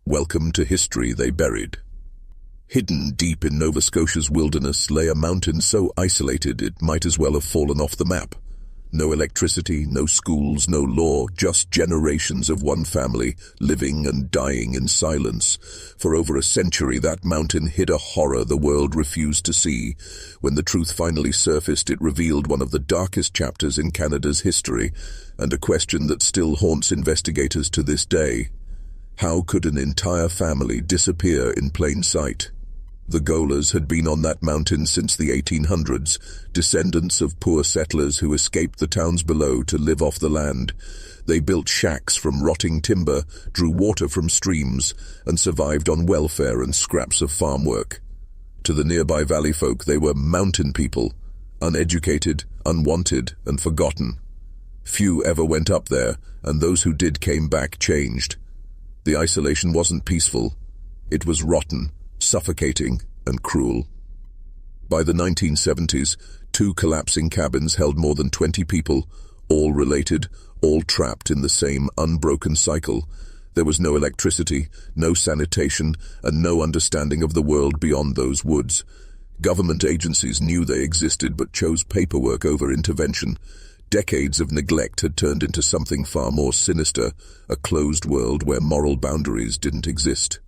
Welcome to history they buried. Hidden deep in Nova Scotia's wilderness lay a mountain so isolated it might as well have fallen off the map. No electricity, no schools, no law, just generations of one family living and dying in silence. For over a century, that mountain hid a horror the world refused to see. When the truth finally surfaced, it revealed one of the darkest chapters in Canada's history, and a question that still haunts investigators to this day. How could an entire family disappear in plain sight? The Golers had been on that mountain since the 1800s, descendants of poor settlers who escaped the towns below to live off the land. They built shacks from rotting timber, drew water from streams, and survived on welfare and scraps of farm work. To the nearby valley folk, they were mountain people, uneducated, unwanted, and forgotten. Few ever went up there, and those who did came back changed. The isolation wasn't peaceful. It was rotten, suffocating, and cruel. By the 1970s, 2 collapsing cabins held more than 20 people, all related, all trapped in the same unbroken cycle. There was no electricity, no sanitation, and no understanding of the world beyond those woods. Government agencies knew they existed but chose paperwork over intervention. Decades of neglect had turned into something far more sinister, a closed world where moral boundaries didn't exist.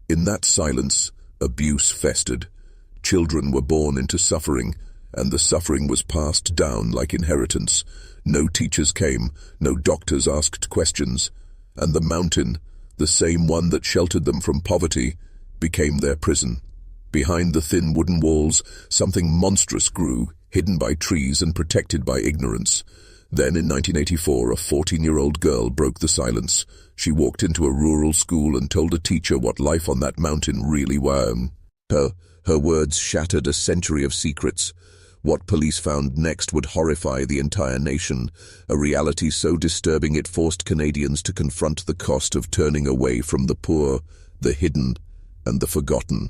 In that silence, abuse festered. Children were born into suffering, and the suffering was passed down like inheritance. No teachers came, no doctors asked questions, and the mountain, the same one that sheltered them from poverty, became their prison. Behind the thin wooden walls, something monstrous grew, hidden by trees and protected by ignorance. Then, in 1984, a 14-year-old girl broke the silence. She walked into a rural school and told a teacher what life on that mountain really was. Her words shattered a century of secrets. What police found next would horrify the entire nation, a reality so disturbing it forced Canadians to confront the cost of turning away from the poor, the hidden, and the forgotten.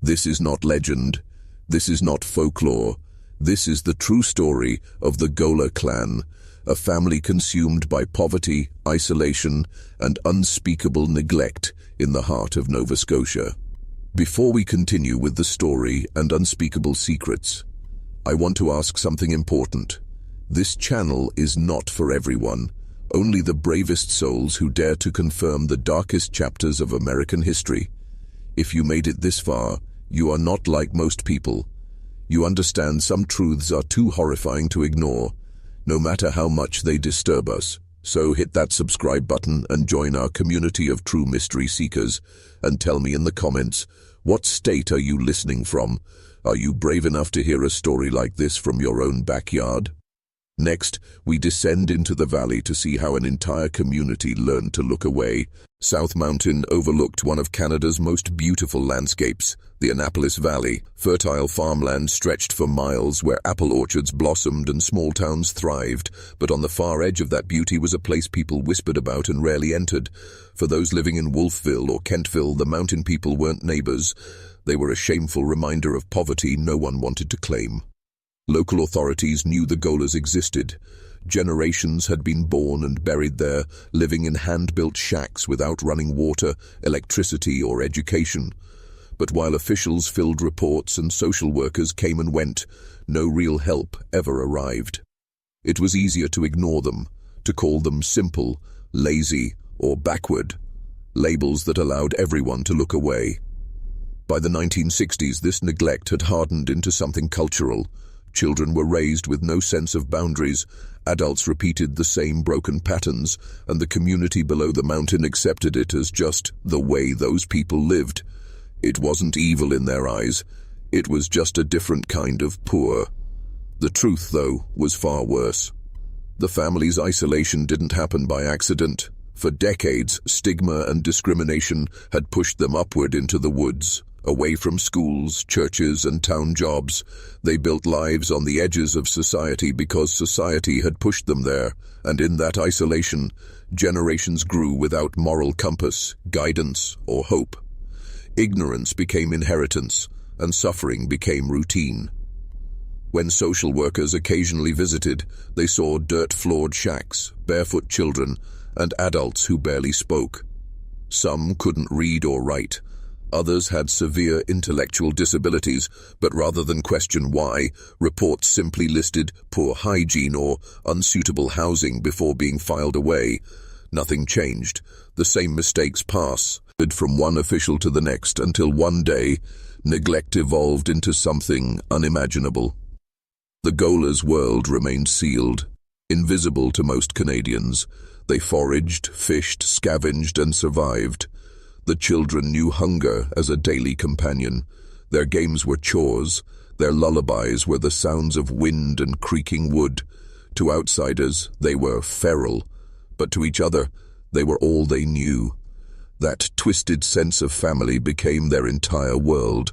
This is not legend. This is not folklore. This is the true story of the Goler clan, a family consumed by poverty, isolation, and unspeakable neglect in the heart of Nova Scotia. Before we continue with the story and unspeakable secrets, I want to ask something important. This channel is not for everyone. Only the bravest souls who dare to confirm the darkest chapters of American history. If you made it this far, you are not like most people. You understand some truths are too horrifying to ignore, no matter how much they disturb us. So hit that subscribe button and join our community of true mystery seekers, and tell me in the comments, what state are you listening from? Are you brave enough to hear a story like this from your own backyard? Next, we descend into the valley to see how an entire community learned to look away. South Mountain overlooked one of Canada's most beautiful landscapes, the Annapolis Valley. Fertile farmland stretched for miles where apple orchards blossomed and small towns thrived, but on the far edge of that beauty was a place people whispered about and rarely entered. For those living in Wolfville or Kentville, the mountain people weren't neighbors. They were a shameful reminder of poverty no one wanted to claim. Local authorities knew the Golers existed. Generations had been born and buried there, living in hand-built shacks without running water, electricity, or education. But while officials filled reports and social workers came and went, no real help ever arrived. It was easier to ignore them, to call them simple, lazy, or backward, labels that allowed everyone to look away. By the 1960s, this neglect had hardened into something cultural. Children were raised with no sense of boundaries, adults repeated the same broken patterns, and the community below the mountain accepted it as just the way those people lived. It wasn't evil in their eyes, it was just a different kind of poor. The truth, though, was far worse. The family's isolation didn't happen by accident. For decades, stigma and discrimination had pushed them upward into the woods. Away from schools, churches, and town jobs, they built lives on the edges of society because society had pushed them there, and in that isolation, generations grew without moral compass, guidance, or hope. Ignorance became inheritance, and suffering became routine. When social workers occasionally visited, they saw dirt-floored shacks, barefoot children, and adults who barely spoke. Some couldn't read or write. Others had severe intellectual disabilities, but rather than question why, reports simply listed poor hygiene or unsuitable housing before being filed away. Nothing changed. The same mistakes passed from one official to the next until one day, neglect evolved into something unimaginable. The Goler's world remained sealed, invisible to most Canadians. They foraged, fished, scavenged, and survived. The children knew hunger as a daily companion. Their games were chores. Their lullabies were the sounds of wind and creaking wood. To outsiders, they were feral, but to each other, they were all they knew. That twisted sense of family became their entire world,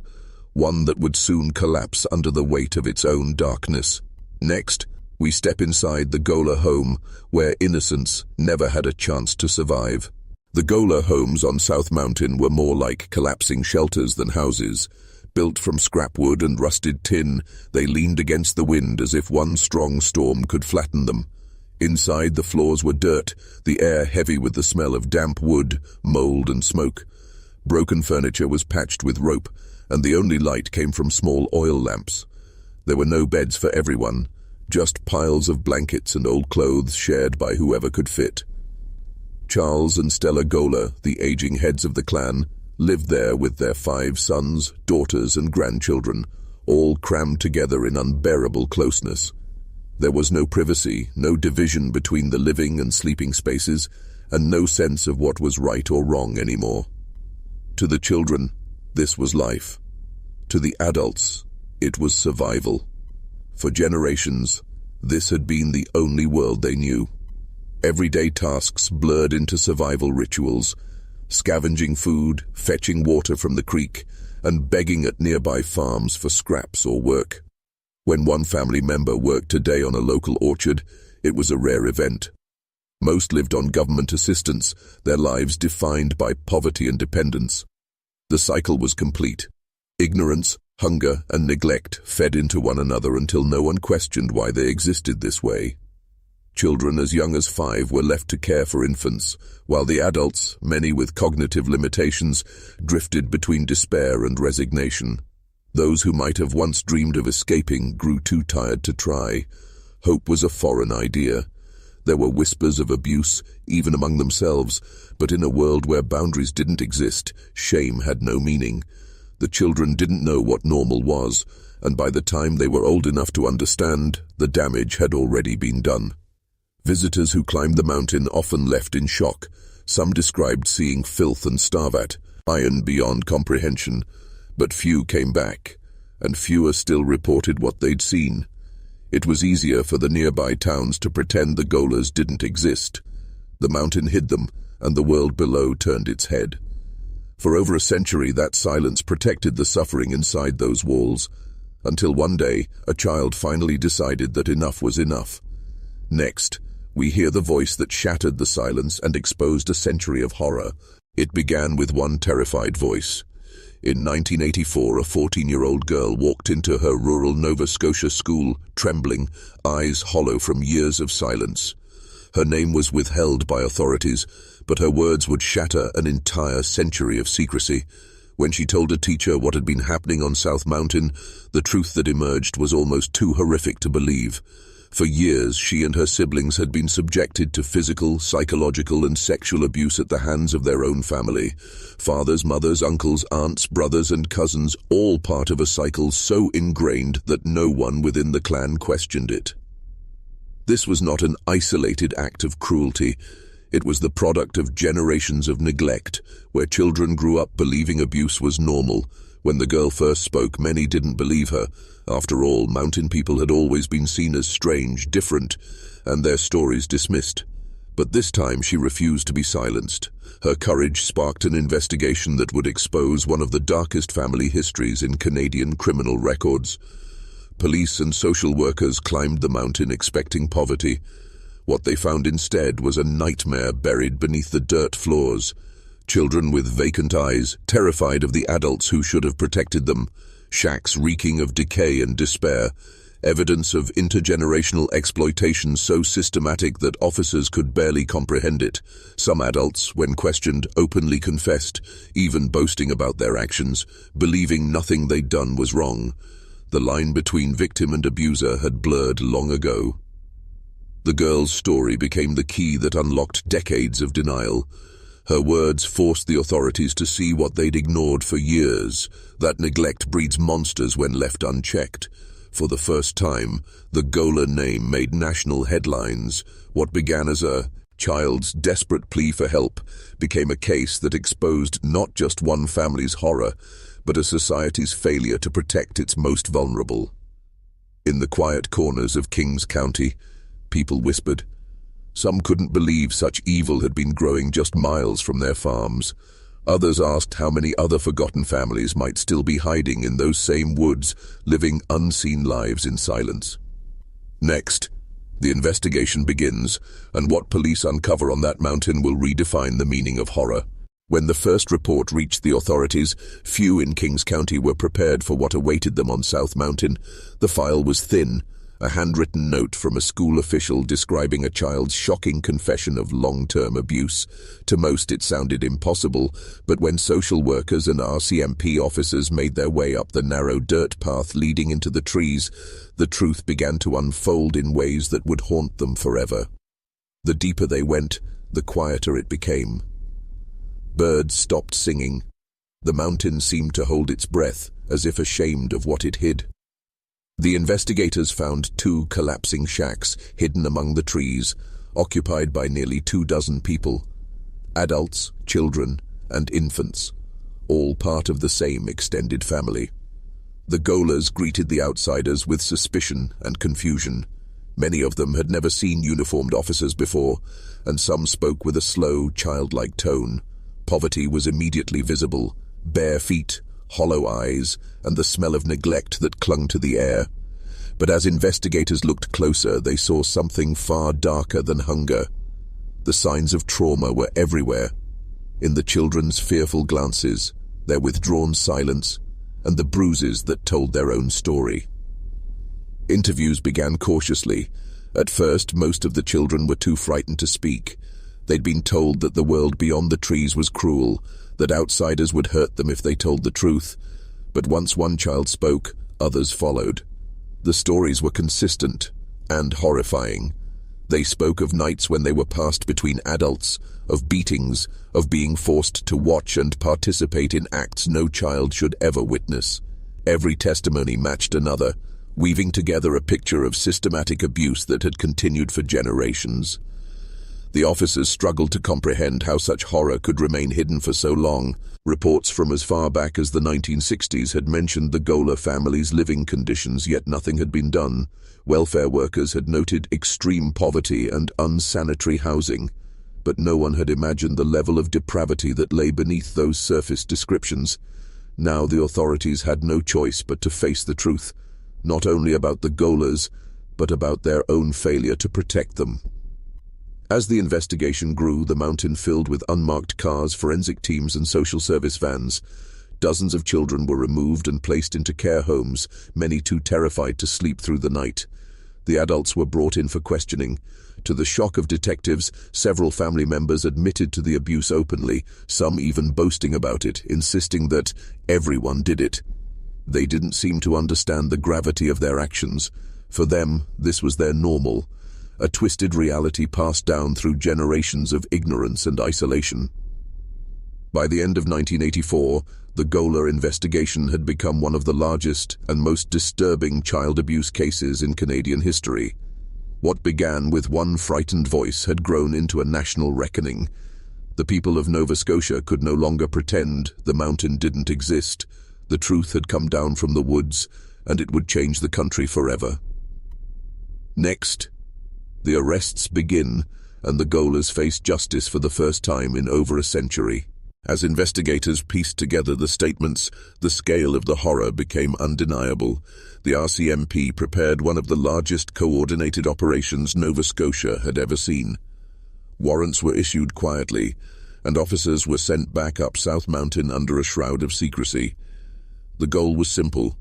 one that would soon collapse under the weight of its own darkness. Next, we step inside the Goler home, where innocence never had a chance to survive. The Goler homes on South Mountain were more like collapsing shelters than houses. Built from scrap wood and rusted tin, they leaned against the wind as if one strong storm could flatten them. Inside, the floors were dirt, the air heavy with the smell of damp wood, mold, and smoke. Broken furniture was patched with rope, and the only light came from small oil lamps. There were no beds for everyone, just piles of blankets and old clothes shared by whoever could fit. Charles and Stella Goler, the aging heads of the clan, lived there with their 5 sons, daughters, and grandchildren, all crammed together in unbearable closeness. There was no privacy, no division between the living and sleeping spaces, and no sense of what was right or wrong anymore. To the children, this was life. To the adults, it was survival. For generations, this had been the only world they knew. Everyday tasks blurred into survival rituals, scavenging food, fetching water from the creek, and begging at nearby farms for scraps or work. When one family member worked a day on a local orchard, it was a rare event. Most lived on government assistance, their lives defined by poverty and dependence. The cycle was complete. Ignorance, hunger, and neglect fed into one another until no one questioned why they existed this way. Children as young as 5 were left to care for infants, while the adults, many with cognitive limitations, drifted between despair and resignation. Those who might have once dreamed of escaping grew too tired to try. Hope was a foreign idea. There were whispers of abuse, even among themselves, but in a world where boundaries didn't exist, shame had no meaning. The children didn't know what normal was, and by the time they were old enough to understand, the damage had already been done. Visitors who climbed the mountain often left in shock. Some described seeing filth and starvat, iron beyond comprehension. But few came back, and fewer still reported what they'd seen. It was easier for the nearby towns to pretend the Golers didn't exist. The mountain hid them, and the world below turned its head. For over a century, that silence protected the suffering inside those walls, until one day, a child finally decided that enough was enough. Next, we hear the voice that shattered the silence and exposed a century of horror. It began with one terrified voice. In 1984, a 14-year-old girl walked into her rural Nova Scotia school, trembling, eyes hollow from years of silence. Her name was withheld by authorities, but her words would shatter an entire century of secrecy. When she told a teacher what had been happening on South Mountain, the truth that emerged was almost too horrific to believe. For years, she and her siblings had been subjected to physical, psychological, and sexual abuse at the hands of their own family. Fathers, mothers, uncles, aunts, brothers, and cousins, all part of a cycle so ingrained that no one within the clan questioned it. This was not an isolated act of cruelty. It was the product of generations of neglect, where children grew up believing abuse was normal. When the girl first spoke, many didn't believe her. After all, mountain people had always been seen as strange, different, and their stories dismissed. But this time she refused to be silenced. Her courage sparked an investigation that would expose one of the darkest family histories in Canadian criminal records. Police and social workers climbed the mountain expecting poverty. What they found instead was a nightmare buried beneath the dirt floors. Children with vacant eyes, terrified of the adults who should have protected them. Shacks reeking of decay and despair. evidence of intergenerational exploitation so systematic that officers could barely comprehend it. Some adults, when questioned, openly confessed, even boasting about their actions, believing nothing they'd done was wrong. The line between victim and abuser had blurred long ago. The girl's story became the key that unlocked decades of denial. Her words forced the authorities to see what they'd ignored for years, that neglect breeds monsters when left unchecked. For the first time, the Goler name made national headlines. What began as a child's desperate plea for help became a case that exposed not just one family's horror, but a society's failure to protect its most vulnerable. In the quiet corners of Kings County, people whispered. Some couldn't believe such evil had been growing just miles from their farms. Others asked how many other forgotten families might still be hiding in those same woods, living unseen lives in silence. Next, the investigation begins, and what police uncover on that mountain will redefine the meaning of horror. When the first report reached the authorities, few in Kings County were prepared for what awaited them on South Mountain. The file was thin, a handwritten note from a school official describing a child's shocking confession of long-term abuse. To most it sounded impossible, but when social workers and RCMP officers made their way up the narrow dirt path leading into the trees, the truth began to unfold in ways that would haunt them forever. The deeper they went, the quieter it became. Birds stopped singing. The mountain seemed to hold its breath, as if ashamed of what it hid. The investigators found 2 collapsing shacks hidden among the trees, occupied by nearly 24 people. Adults, children, and infants, all part of the same extended family. The Golers greeted the outsiders with suspicion and confusion. Many of them had never seen uniformed officers before, and some spoke with a slow, childlike tone. Poverty was immediately visible, bare feet, hollow eyes, and the smell of neglect that clung to the air. But as investigators looked closer, they saw something far darker than hunger. The signs of trauma were everywhere, in the children's fearful glances, their withdrawn silence, and the bruises that told their own story. Interviews began cautiously. At first, most of the children were too frightened to speak. They'd been told that the world beyond the trees was cruel, that outsiders would hurt them if they told the truth. But once one child spoke, others followed. The stories were consistent and horrifying. They spoke of nights when they were passed between adults, of beatings, of being forced to watch and participate in acts no child should ever witness. Every testimony matched another, weaving together a picture of systematic abuse that had continued for generations. The officers struggled to comprehend how such horror could remain hidden for so long. Reports from as far back as the 1960s had mentioned the Goler family's living conditions, yet nothing had been done. Welfare workers had noted extreme poverty and unsanitary housing, but no one had imagined the level of depravity that lay beneath those surface descriptions. Now the authorities had no choice but to face the truth, not only about the Golers, but about their own failure to protect them. As the investigation grew, the mountain filled with unmarked cars, forensic teams, and social service vans. Dozens of children were removed and placed into care homes, many too terrified to sleep through the night. The adults were brought in for questioning. To the shock of detectives, several family members admitted to the abuse openly, some even boasting about it, insisting that everyone did it. They didn't seem to understand the gravity of their actions. For them, this was their normal, a twisted reality passed down through generations of ignorance and isolation. By the end of 1984, the Goler investigation had become one of the largest and most disturbing child abuse cases in Canadian history. What began with one frightened voice had grown into a national reckoning. The people of Nova Scotia could no longer pretend the mountain didn't exist. The truth had come down from the woods, and it would change the country forever. Next, the arrests begin, and the Golers face justice for the first time in over a century. As investigators pieced together the statements, the scale of the horror became undeniable. The RCMP prepared one of the largest coordinated operations Nova Scotia had ever seen. Warrants were issued quietly, and officers were sent back up South Mountain under a shroud of secrecy. The goal was simple: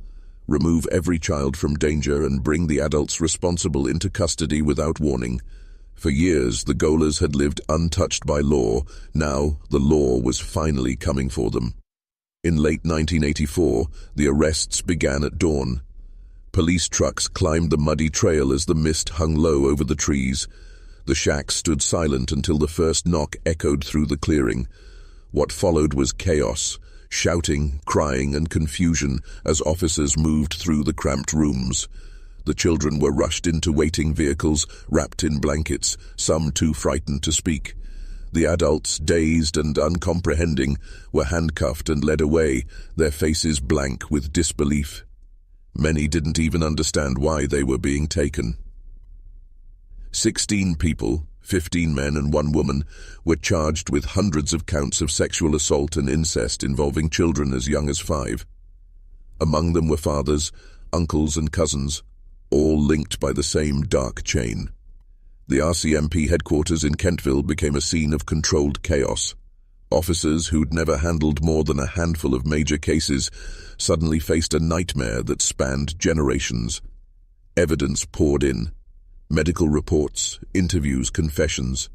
remove every child from danger and bring the adults responsible into custody without warning. For years, the Golers had lived untouched by law. Now, the law was finally coming for them. In late 1984, the arrests began at dawn. Police trucks climbed the muddy trail as the mist hung low over the trees. The shacks stood silent until the first knock echoed through the clearing. What followed was chaos, shouting, crying, and confusion as officers moved through the cramped rooms. The children were rushed into waiting vehicles, wrapped in blankets, some too frightened to speak. The adults, dazed and uncomprehending, were handcuffed and led away, their faces blank with disbelief. Many didn't even understand why they were being taken. 16 people, 15 men and 1 woman, were charged with hundreds of counts of sexual assault and incest involving children as young as 5. Among them were fathers, uncles and cousins, all linked by the same dark chain. The RCMP headquarters in Kentville became a scene of controlled chaos. Officers who'd never handled more than a handful of major cases suddenly faced a nightmare that spanned generations. Evidence poured in. Medical reports, interviews, confessions,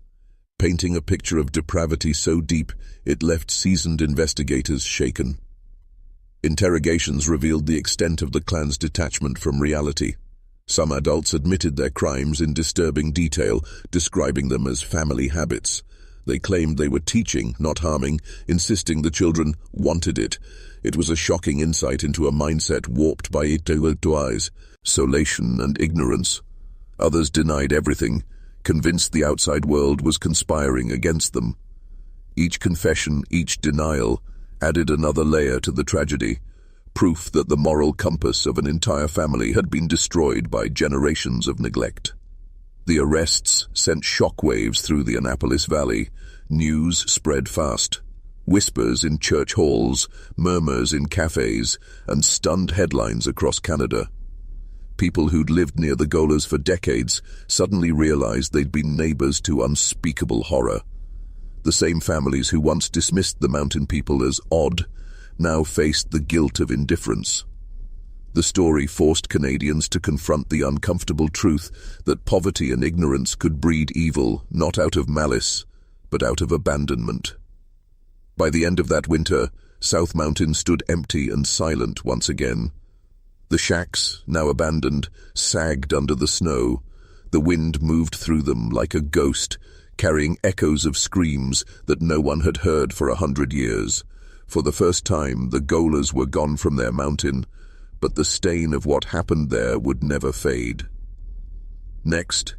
painting a picture of depravity so deep it left seasoned investigators shaken. Interrogations revealed the extent of the clan's detachment from reality. Some adults admitted their crimes in disturbing detail, describing them as family habits. They claimed they were teaching, not harming, insisting the children wanted it. It was a shocking insight into a mindset warped by isolation and ignorance. Others denied everything, convinced the outside world was conspiring against them. Each confession, each denial, added another layer to the tragedy, proof that the moral compass of an entire family had been destroyed by generations of neglect. The arrests sent shockwaves through the Annapolis Valley. News spread fast. Whispers in church halls, murmurs in cafes, and stunned headlines across Canada. People who'd lived near the Golers for decades suddenly realized they'd been neighbors to unspeakable horror. The same families who once dismissed the mountain people as odd now faced the guilt of indifference. The story forced Canadians to confront the uncomfortable truth that poverty and ignorance could breed evil, not out of malice, but out of abandonment. By the end of that winter, South Mountain stood empty and silent once again. The shacks, now abandoned, sagged under the snow. The wind moved through them like a ghost, carrying echoes of screams that no one had heard for 100 years. For the first time, the Golers were gone from their mountain, but the stain of what happened there would never fade. Next,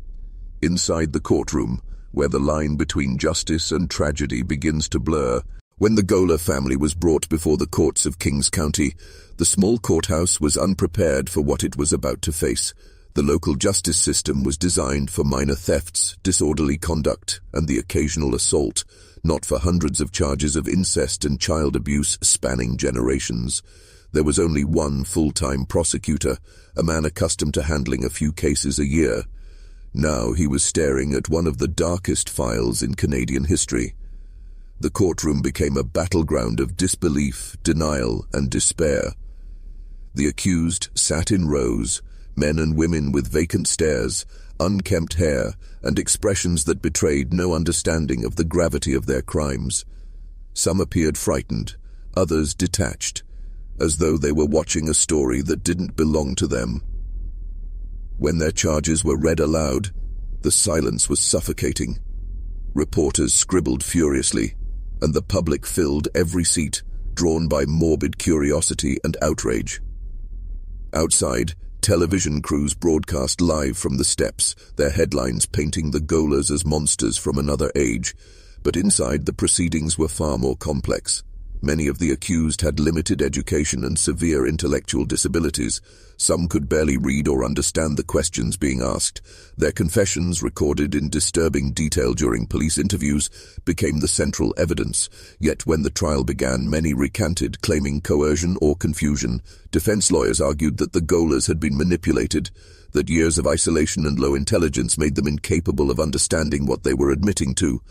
inside the courtroom, where the line between justice and tragedy begins to blur, when the Goler family was brought before the courts of Kings County, the small courthouse was unprepared for what it was about to face. The local justice system was designed for minor thefts, disorderly conduct, and the occasional assault, not for hundreds of charges of incest and child abuse spanning generations. There was only one full-time prosecutor, a man accustomed to handling a few cases a year. Now he was staring at one of the darkest files in Canadian history. The courtroom became a battleground of disbelief, denial, and despair. The accused sat in rows, men and women with vacant stares, unkempt hair, and expressions that betrayed no understanding of the gravity of their crimes. Some appeared frightened, others detached, as though they were watching a story that didn't belong to them. When their charges were read aloud, the silence was suffocating. Reporters scribbled furiously, and the public filled every seat, drawn by morbid curiosity and outrage. Outside, television crews broadcast live from the steps, their headlines painting the Golers as monsters from another age. But inside, the proceedings were far more complex. Many of the accused had limited education and severe intellectual disabilities. Some could barely read or understand the questions being asked. Their confessions, recorded in disturbing detail during police interviews, became the central evidence. Yet when the trial began, many recanted, claiming coercion or confusion. Defense lawyers argued that the Golers had been manipulated, that years of isolation and low intelligence made them incapable of understanding what they were admitting to.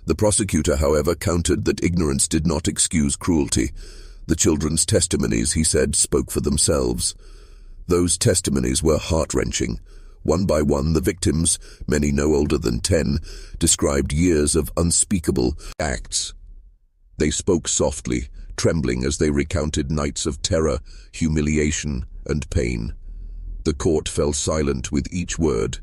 The prosecutor, however, countered that ignorance did not excuse cruelty. The children's testimonies, he said, spoke for themselves. Those testimonies were heart-wrenching. One by one, the victims, many no older than 10, described years of unspeakable acts. They spoke softly, trembling as they recounted nights of terror, humiliation, and pain. The court fell silent with each word.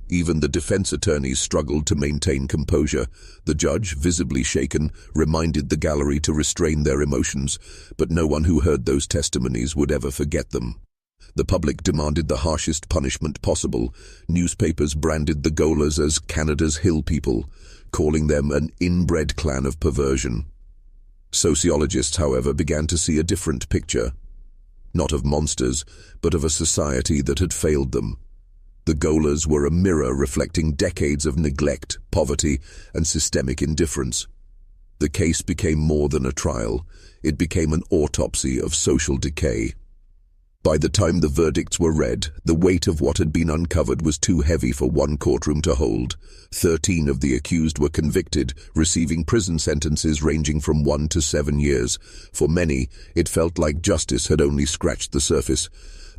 Even the defense attorneys struggled to maintain composure. The judge, visibly shaken, reminded the gallery to restrain their emotions, but no one who heard those testimonies would ever forget them. The public demanded the harshest punishment possible. Newspapers branded the Golers as Canada's hill people, calling them an inbred clan of perversion. Sociologists, however, began to see a different picture. Not of monsters, but of a society that had failed them. The Golers were a mirror reflecting decades of neglect, poverty, and systemic indifference. The case became more than a trial. It became an autopsy of social decay. By the time the verdicts were read, the weight of what had been uncovered was too heavy for one courtroom to hold. 13 of the accused were convicted, receiving prison sentences ranging from 1 to 7 years. For many, it felt like justice had only scratched the surface.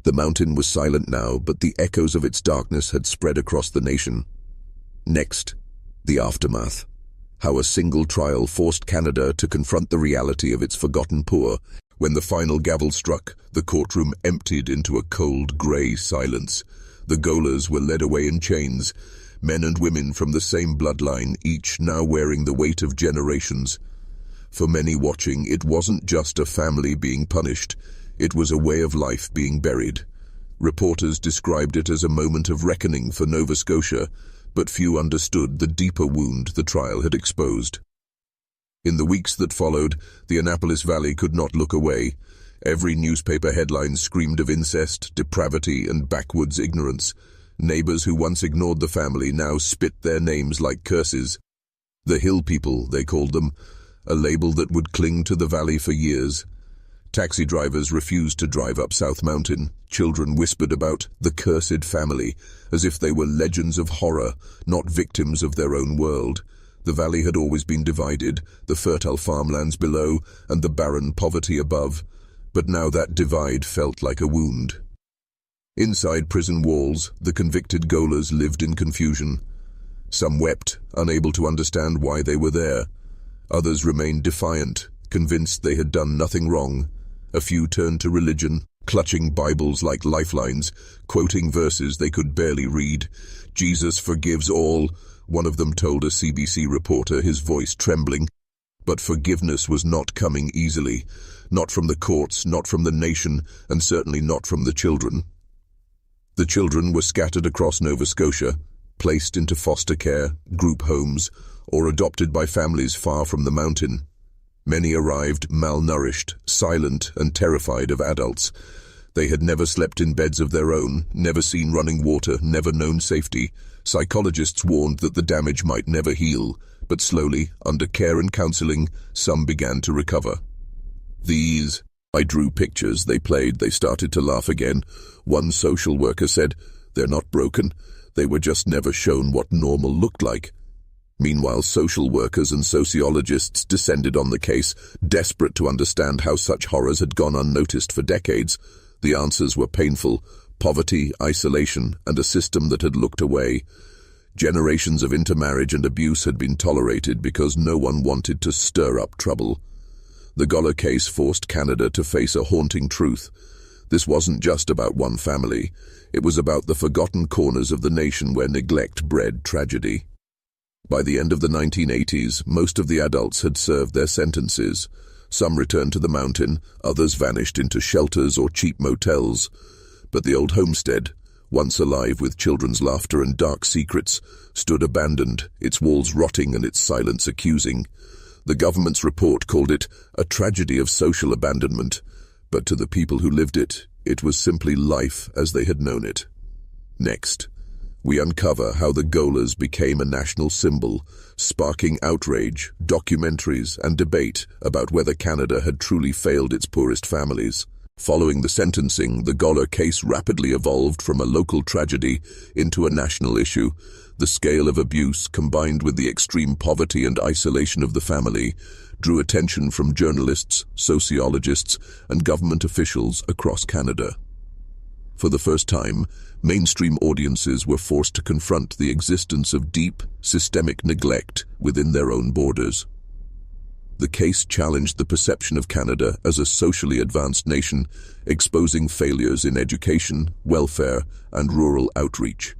The mountain was silent now, but the echoes of its darkness had spread across the nation. Next, the aftermath. How a single trial forced Canada to confront the reality of its forgotten poor. When the final gavel struck, the courtroom emptied into a cold, grey silence. The Golers were led away in chains, men and women from the same bloodline, each now wearing the weight of generations. For many watching, it wasn't just a family being punished. It was a way of life being buried. Reporters described it as a moment of reckoning for Nova Scotia, but few understood the deeper wound the trial had exposed. In the weeks that followed, the Annapolis Valley could not look away. Every newspaper headline screamed of incest, depravity, and backwoods ignorance. Neighbors who once ignored the family now spit their names like curses. The Hill People, they called them, a label that would cling to the valley for years. Taxi drivers refused to drive up South Mountain. Children whispered about the cursed family, as if they were legends of horror, not victims of their own world. The valley had always been divided, the fertile farmlands below and the barren poverty above, but now that divide felt like a wound. Inside prison walls, the convicted Golers lived in confusion. Some wept, unable to understand why they were there. Others remained defiant, convinced they had done nothing wrong. A few turned to religion, clutching Bibles like lifelines, quoting verses they could barely read. "Jesus forgives all," one of them told a CBC reporter, his voice trembling. But forgiveness was not coming easily. Not from the courts, not from the nation, and certainly not from the children. The children were scattered across Nova Scotia, placed into foster care, group homes, or adopted by families far from the mountain. Many arrived malnourished, silent, and terrified of adults. They had never slept in beds of their own, never seen running water, never known safety. Psychologists warned that the damage might never heal, but slowly, under care and counseling, some began to recover. I drew pictures, they played, they started to laugh again. One social worker said, "They're not broken, they were just never shown what normal looked like." Meanwhile, social workers and sociologists descended on the case, desperate to understand how such horrors had gone unnoticed for decades. The answers were painful: poverty, isolation, and a system that had looked away. Generations of intermarriage and abuse had been tolerated because no one wanted to stir up trouble. The Goler case forced Canada to face a haunting truth. This wasn't just about one family. It was about the forgotten corners of the nation where neglect bred tragedy. By the end of the 1980s, most of the adults had served their sentences. Some returned to the mountain, others vanished into shelters or cheap motels. But the old homestead, once alive with children's laughter and dark secrets, stood abandoned, its walls rotting and its silence accusing. The government's report called it a tragedy of social abandonment, but to the people who lived it, it was simply life as they had known it. Next, we uncover how the Golers became a national symbol, sparking outrage, documentaries, and debate about whether Canada had truly failed its poorest families. Following the sentencing, the Goler case rapidly evolved from a local tragedy into a national issue. The scale of abuse, combined with the extreme poverty and isolation of the family, drew attention from journalists, sociologists, and government officials across Canada. For the first time, mainstream audiences were forced to confront the existence of deep, systemic neglect within their own borders. The case challenged the perception of Canada as a socially advanced nation, exposing failures in education, welfare, and rural outreach.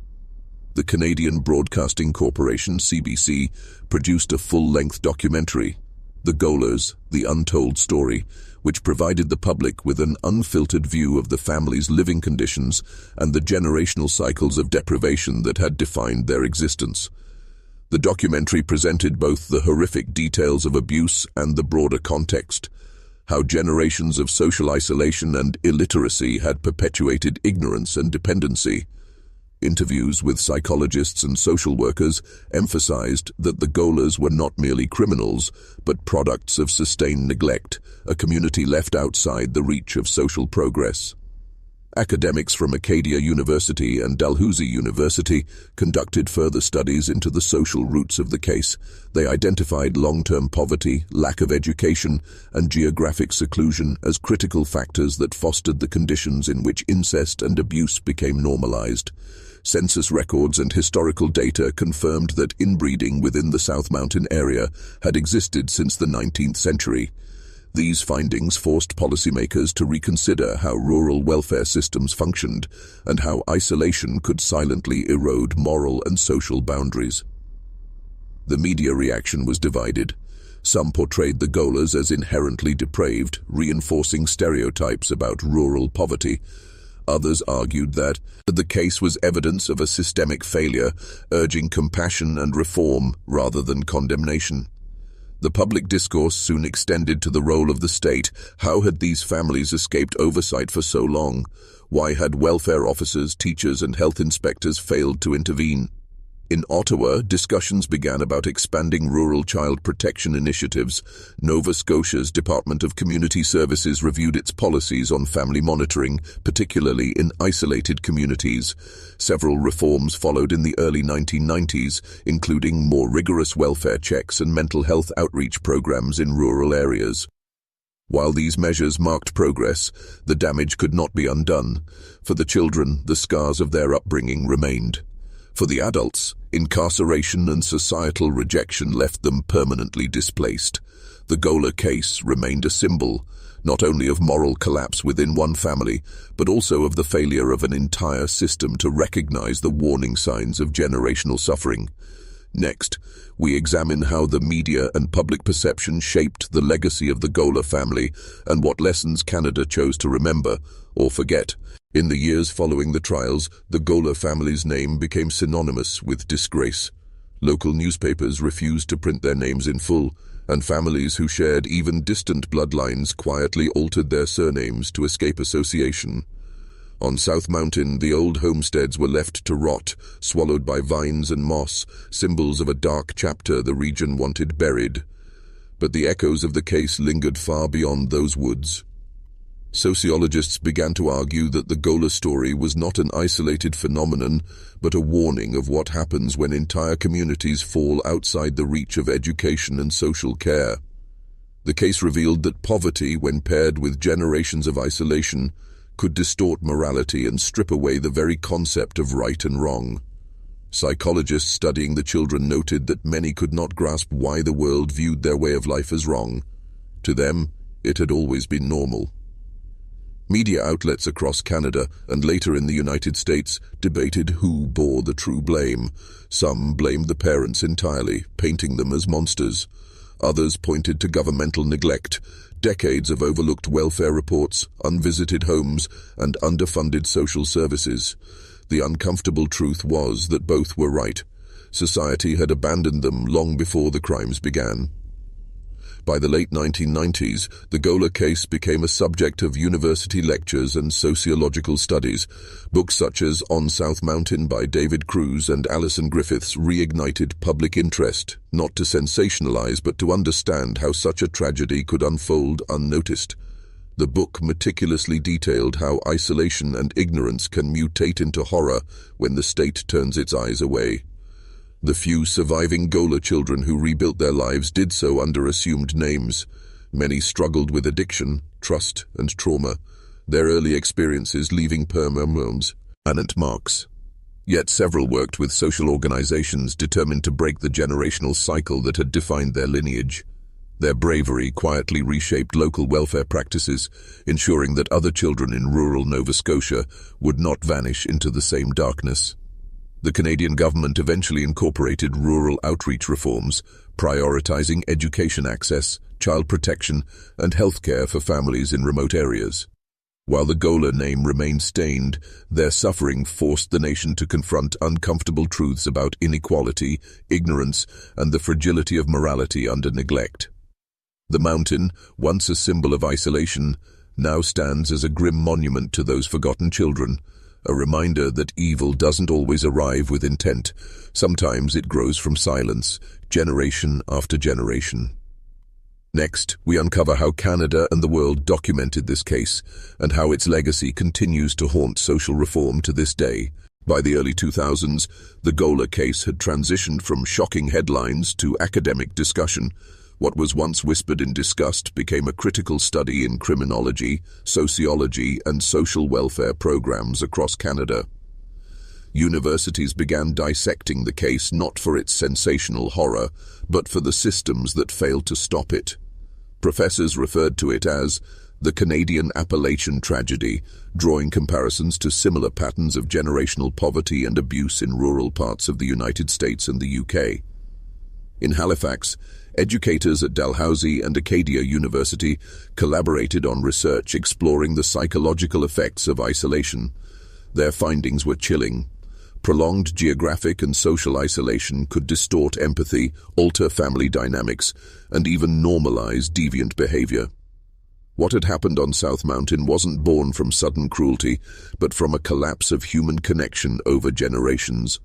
The Canadian Broadcasting Corporation, CBC, produced a full-length documentary, The Golers, The Untold Story, which provided the public with an unfiltered view of the family's living conditions and the generational cycles of deprivation that had defined their existence. The documentary presented both the horrific details of abuse and the broader context, how generations of social isolation and illiteracy had perpetuated ignorance and dependency. Interviews with psychologists and social workers emphasized that the Golers were not merely criminals, but products of sustained neglect, a community left outside the reach of social progress. Academics from Acadia University and Dalhousie University conducted further studies into the social roots of the case. They identified long-term poverty, lack of education, and geographic seclusion as critical factors that fostered the conditions in which incest and abuse became normalized. Census records and historical data confirmed that inbreeding within the South Mountain area had existed since the 19th century. These findings forced policymakers to reconsider how rural welfare systems functioned and how isolation could silently erode moral and social boundaries. The media reaction was divided. Some portrayed the Golers as inherently depraved, reinforcing stereotypes about rural poverty. Others argued that the case was evidence of a systemic failure, urging compassion and reform rather than condemnation. The public discourse soon extended to the role of the state. How had these families escaped oversight for so long? Why had welfare officers, teachers, and health inspectors failed to intervene? In Ottawa, discussions began about expanding rural child protection initiatives. Nova Scotia's Department of Community Services reviewed its policies on family monitoring, particularly in isolated communities. Several reforms followed in the early 1990s, including more rigorous welfare checks and mental health outreach programs in rural areas. While these measures marked progress, the damage could not be undone. For the children, the scars of their upbringing remained. For the adults, incarceration and societal rejection left them permanently displaced. The Goler case remained a symbol, not only of moral collapse within one family, but also of the failure of an entire system to recognize the warning signs of generational suffering. Next, we examine how the media and public perception shaped the legacy of the Goler family and what lessons Canada chose to remember or forget. In the years following the trials, the Goler family's name became synonymous with disgrace. Local newspapers refused to print their names in full, and families who shared even distant bloodlines quietly altered their surnames to escape association. On South Mountain, the old homesteads were left to rot, swallowed by vines and moss, symbols of a dark chapter the region wanted buried. But the echoes of the case lingered far beyond those woods. Sociologists began to argue that the Goler story was not an isolated phenomenon, but a warning of what happens when entire communities fall outside the reach of education and social care. The case revealed that poverty, when paired with generations of isolation, could distort morality and strip away the very concept of right and wrong. Psychologists studying the children noted that many could not grasp why the world viewed their way of life as wrong. To them, it had always been normal. Media outlets across Canada and later in the United States debated who bore the true blame. Some blamed the parents entirely, painting them as monsters. Others pointed to governmental neglect, decades of overlooked welfare reports, unvisited homes, and underfunded social services. The uncomfortable truth was that both were right. Society had abandoned them long before the crimes began. By the late 1990s, the Goler case became a subject of university lectures and sociological studies. Books such as On South Mountain by David Cruz and Alison Griffiths reignited public interest, not to sensationalize but to understand how such a tragedy could unfold unnoticed. The book meticulously detailed how isolation and ignorance can mutate into horror when the state turns its eyes away. The few surviving Goler children who rebuilt their lives did so under assumed names. Many struggled with addiction, trust, and trauma. their early experiences leaving permanent marks. Yet several worked with social organizations determined to break the generational cycle that had defined their lineage. Their bravery quietly reshaped local welfare practices, ensuring that other children in rural Nova Scotia would not vanish into the same darkness. The Canadian government eventually incorporated rural outreach reforms, prioritizing education access, child protection, and healthcare for families in remote areas. While the Goler name remained stained, their suffering forced the nation to confront uncomfortable truths about inequality, ignorance, and the fragility of morality under neglect. The mountain, once a symbol of isolation, now stands as a grim monument to those forgotten children, a reminder that evil doesn't always arrive with intent. Sometimes it grows from silence, generation after generation. Next, we uncover how Canada and the world documented this case, and how its legacy continues to haunt social reform to this day. By the early 2000s, the Goler case had transitioned from shocking headlines to academic discussion. What was once whispered in disgust became a critical study in criminology, sociology, and social welfare programs across Canada. Universities began dissecting the case not for its sensational horror, but for the systems that failed to stop it. Professors referred to it as the Canadian Appalachian tragedy, drawing comparisons to similar patterns of generational poverty and abuse in rural parts of the United States and the UK. In Halifax, educators at Dalhousie and Acadia University collaborated on research exploring the psychological effects of isolation. Their findings were chilling. Prolonged geographic and social isolation could distort empathy, alter family dynamics, and even normalize deviant behavior. What had happened on South Mountain wasn't born from sudden cruelty, but from a collapse of human connection over generations.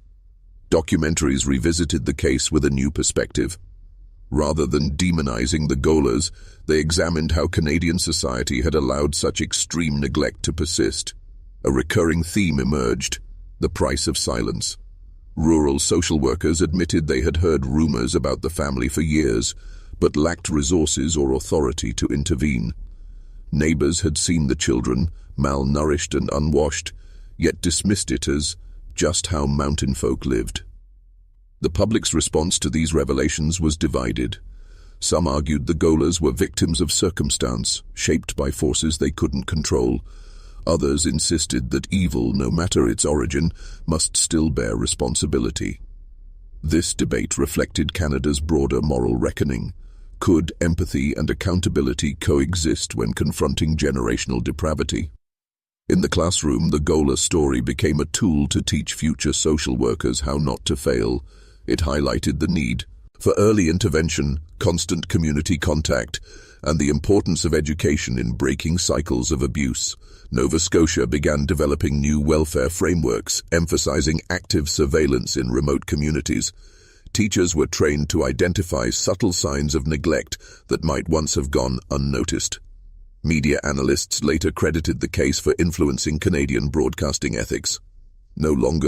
Documentaries revisited the case with a new perspective. Rather than demonizing the Golers, they examined how Canadian society had allowed such extreme neglect to persist. A recurring theme emerged: the price of silence. Rural social workers admitted they had heard rumors about the family for years, but lacked resources or authority to intervene. Neighbors had seen the children, malnourished and unwashed, yet dismissed it as just how mountain folk lived. The public's response to these revelations was divided. Some argued the Golers were victims of circumstance, shaped by forces they couldn't control. Others insisted that evil, no matter its origin, must still bear responsibility. This debate reflected Canada's broader moral reckoning. Could empathy and accountability coexist when confronting generational depravity? In the classroom, the Goler story became a tool to teach future social workers how not to fail. It highlighted the need for early intervention, constant community contact, and the importance of education in breaking cycles of abuse. Nova Scotia began developing new welfare frameworks, emphasizing active surveillance in remote communities. Teachers were trained to identify subtle signs of neglect that might once have gone unnoticed. Media analysts later credited the case for influencing Canadian broadcasting ethics. No longer